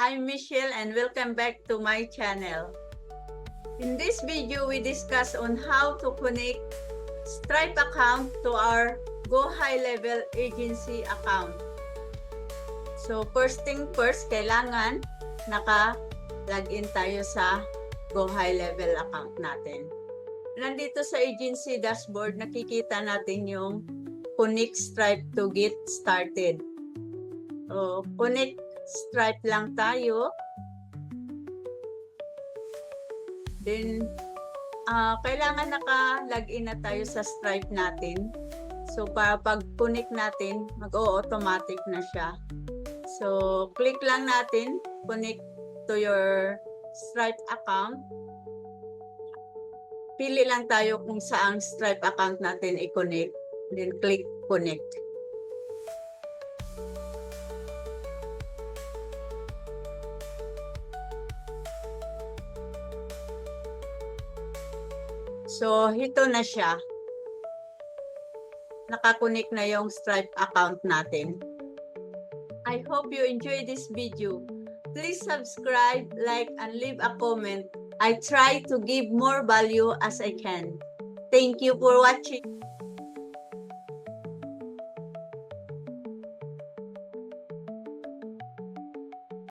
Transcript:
I'm Michelle and welcome back to my channel. In this video, we discuss on how to connect Stripe account to our Go High Level agency account. So first thing first, kailangan naka-login tayo sa Go High Level account natin. Nandito sa agency dashboard, nakikita natin yung Connect Stripe to get started. So, Connect Stripe lang tayo. Then, kailangan naka-login na tayo sa Stripe natin. So, pag connect natin, mag-o-automatic na siya. So, click lang natin, connect to your Stripe account. Pili lang tayo kung saang Stripe account natin i-connect. Then, click connect. So, ito na siya. Nakakonek na yung Stripe account natin. I hope you enjoy this video. Please subscribe, like, and leave a comment. I try to give more value as I can. Thank you for watching.